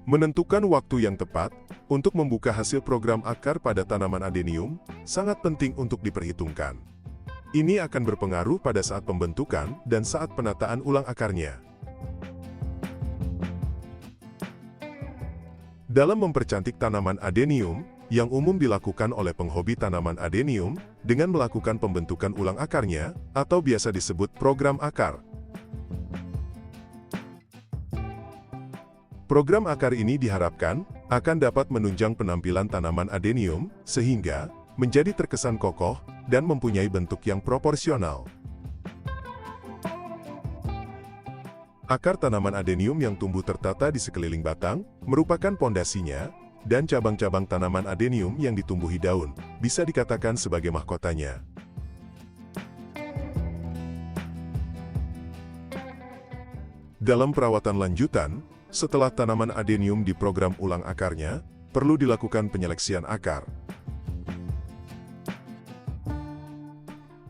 Menentukan waktu yang tepat untuk membuka hasil program akar pada tanaman adenium sangat penting untuk diperhitungkan. Ini akan berpengaruh pada saat pembentukan dan saat penataan ulang akarnya. Dalam mempercantik tanaman adenium, yang umum dilakukan oleh penghobi tanaman adenium dengan melakukan pembentukan ulang akarnya, atau biasa disebut program akar. Program akar ini diharapkan akan dapat menunjang penampilan tanaman adenium, sehingga menjadi terkesan kokoh dan mempunyai bentuk yang proporsional. Akar tanaman adenium yang tumbuh tertata di sekeliling batang merupakan pondasinya, dan cabang-cabang tanaman adenium yang ditumbuhi daun bisa dikatakan sebagai mahkotanya. Dalam perawatan lanjutan, setelah tanaman adenium diprogram ulang akarnya, perlu dilakukan penyeleksian akar.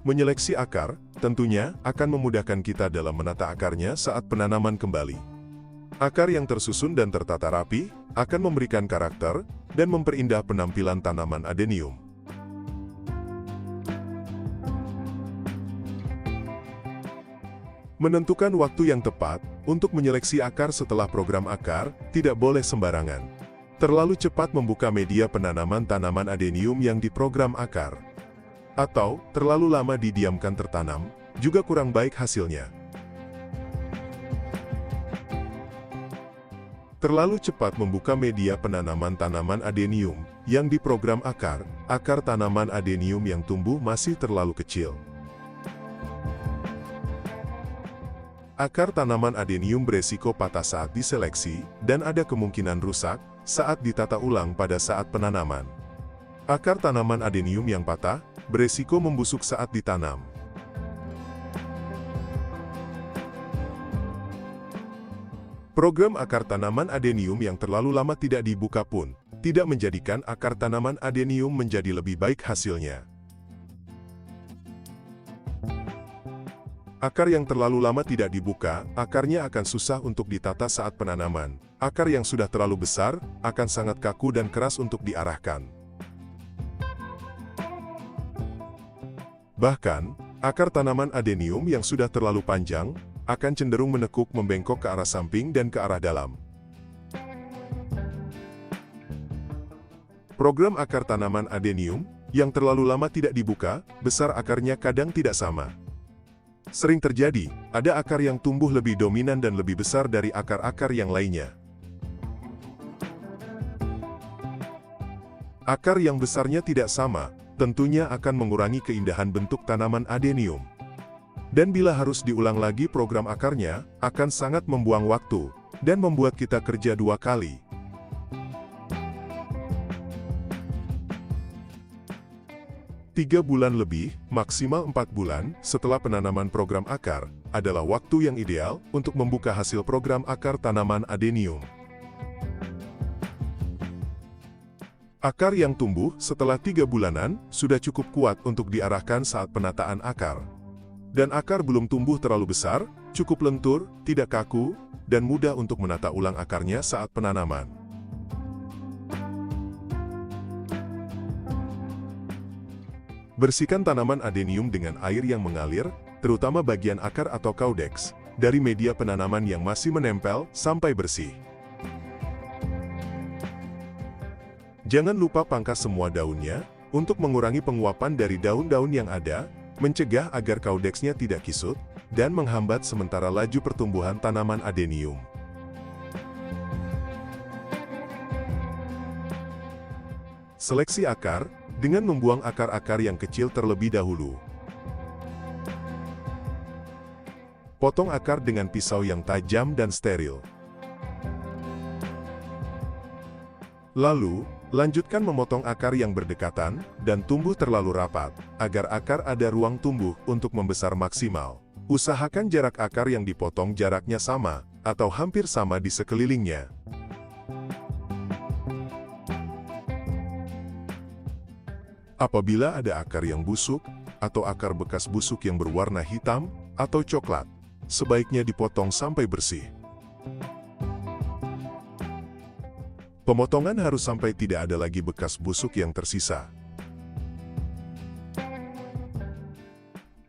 Menyeleksi akar tentunya akan memudahkan kita dalam menata akarnya saat penanaman kembali. Akar yang tersusun dan tertata rapi akan memberikan karakter dan memperindah penampilan tanaman adenium. Menentukan waktu yang tepat untuk menyeleksi akar setelah program akar tidak boleh sembarangan. Terlalu cepat membuka media penanaman tanaman adenium yang diprogram akar, atau terlalu lama didiamkan tertanam, juga kurang baik hasilnya. Terlalu cepat membuka media penanaman tanaman adenium yang diprogram akar tanaman adenium yang tumbuh masih terlalu kecil. Akar tanaman adenium beresiko patah saat diseleksi dan ada kemungkinan rusak saat ditata ulang pada saat penanaman. Akar tanaman adenium yang patah beresiko membusuk saat ditanam. Program akar tanaman adenium yang terlalu lama tidak dibuka pun tidak menjadikan akar tanaman adenium menjadi lebih baik hasilnya. Akar yang terlalu lama tidak dibuka, akarnya akan susah untuk ditata saat penanaman. Akar yang sudah terlalu besar akan sangat kaku dan keras untuk diarahkan. Bahkan, akar tanaman adenium yang sudah terlalu panjang akan cenderung menekuk membengkok ke arah samping dan ke arah dalam. Program akar tanaman adenium yang terlalu lama tidak dibuka, besar akarnya kadang tidak sama. Sering terjadi, ada akar yang tumbuh lebih dominan dan lebih besar dari akar-akar yang lainnya. Akar yang besarnya tidak sama, tentunya akan mengurangi keindahan bentuk tanaman adenium. Dan bila harus diulang lagi program akarnya, akan sangat membuang waktu, dan membuat kita kerja 2 kali. Tiga bulan lebih, maksimal 4 bulan, setelah penanaman program akar, adalah waktu yang ideal untuk membuka hasil program akar tanaman adenium. Akar yang tumbuh setelah 3 bulanan sudah cukup kuat untuk diarahkan saat penataan akar. Dan akar belum tumbuh terlalu besar, cukup lentur, tidak kaku, dan mudah untuk menata ulang akarnya saat penanaman. Bersihkan tanaman adenium dengan air yang mengalir, terutama bagian akar atau caudex, dari media penanaman yang masih menempel sampai bersih. Jangan lupa pangkas semua daunnya, untuk mengurangi penguapan dari daun-daun yang ada, mencegah agar caudexnya tidak kisut, dan menghambat sementara laju pertumbuhan tanaman adenium. Seleksi akar, dengan membuang akar-akar yang kecil terlebih dahulu. Potong akar dengan pisau yang tajam dan steril. Lalu, lanjutkan memotong akar yang berdekatan dan tumbuh terlalu rapat, agar akar ada ruang tumbuh untuk membesar maksimal. Usahakan jarak akar yang dipotong jaraknya sama, atau hampir sama di sekelilingnya. Apabila ada akar yang busuk, atau akar bekas busuk yang berwarna hitam atau coklat, sebaiknya dipotong sampai bersih. Pemotongan harus sampai tidak ada lagi bekas busuk yang tersisa.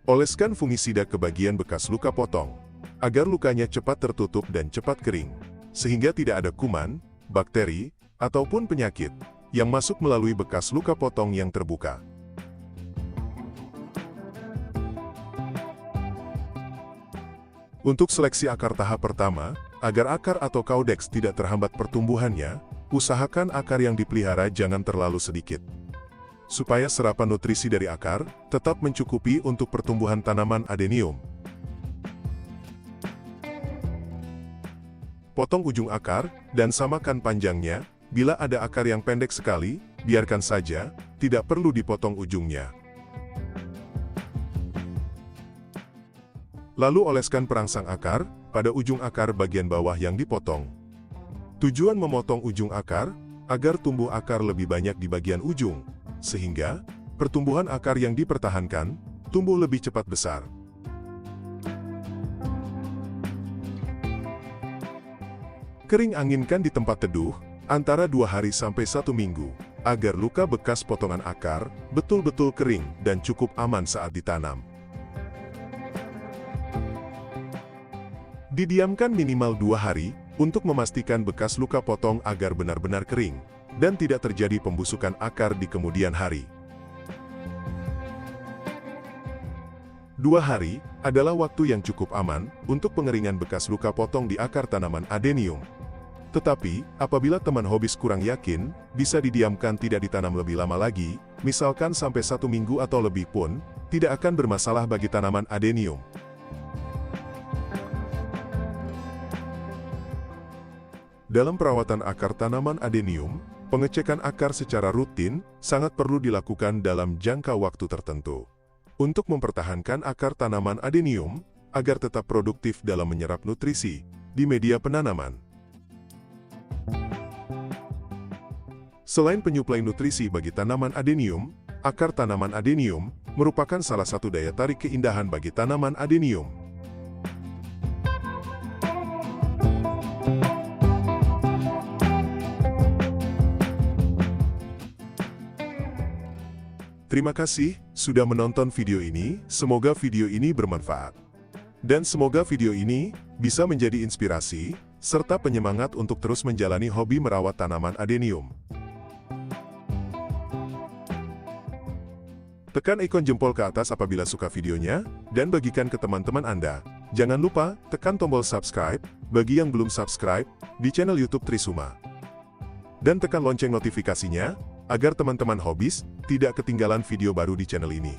Oleskan fungisida ke bagian bekas luka potong, agar lukanya cepat tertutup dan cepat kering, sehingga tidak ada kuman, bakteri, ataupun penyakit yang masuk melalui bekas luka potong yang terbuka. Untuk seleksi akar tahap pertama, agar akar atau caudex tidak terhambat pertumbuhannya, usahakan akar yang dipelihara jangan terlalu sedikit. Supaya serapan nutrisi dari akar tetap mencukupi untuk pertumbuhan tanaman adenium. Potong ujung akar dan samakan panjangnya. Bila ada akar yang pendek sekali, biarkan saja, tidak perlu dipotong ujungnya. Lalu oleskan perangsang akar pada ujung akar bagian bawah yang dipotong. Tujuan memotong ujung akar, agar tumbuh akar lebih banyak di bagian ujung, sehingga pertumbuhan akar yang dipertahankan, tumbuh lebih cepat besar. Kering anginkan di tempat teduh, antara 2 hari sampai 1 minggu, agar luka bekas potongan akar betul-betul kering dan cukup aman saat ditanam. Didiamkan minimal 2 hari, untuk memastikan bekas luka potong agar benar-benar kering, dan tidak terjadi pembusukan akar di kemudian hari. 2 hari, adalah waktu yang cukup aman, untuk pengeringan bekas luka potong di akar tanaman adenium. Tetapi, apabila teman hobis kurang yakin, bisa didiamkan tidak ditanam lebih lama lagi, misalkan sampai 1 minggu atau lebih pun, tidak akan bermasalah bagi tanaman adenium. Dalam perawatan akar tanaman adenium, pengecekan akar secara rutin sangat perlu dilakukan dalam jangka waktu tertentu. Untuk mempertahankan akar tanaman adenium, agar tetap produktif dalam menyerap nutrisi di media penanaman. Selain penyuplai nutrisi bagi tanaman adenium, akar tanaman adenium merupakan salah satu daya tarik keindahan bagi tanaman adenium. Terima kasih sudah menonton video ini, semoga video ini bermanfaat. Dan semoga video ini bisa menjadi inspirasi, serta penyemangat untuk terus menjalani hobi merawat tanaman adenium. Tekan ikon jempol ke atas apabila suka videonya, dan bagikan ke teman-teman Anda. Jangan lupa, tekan tombol subscribe, bagi yang belum subscribe, di channel YouTube Trisuma. Dan tekan lonceng notifikasinya, agar teman-teman hobis tidak ketinggalan video baru di channel ini.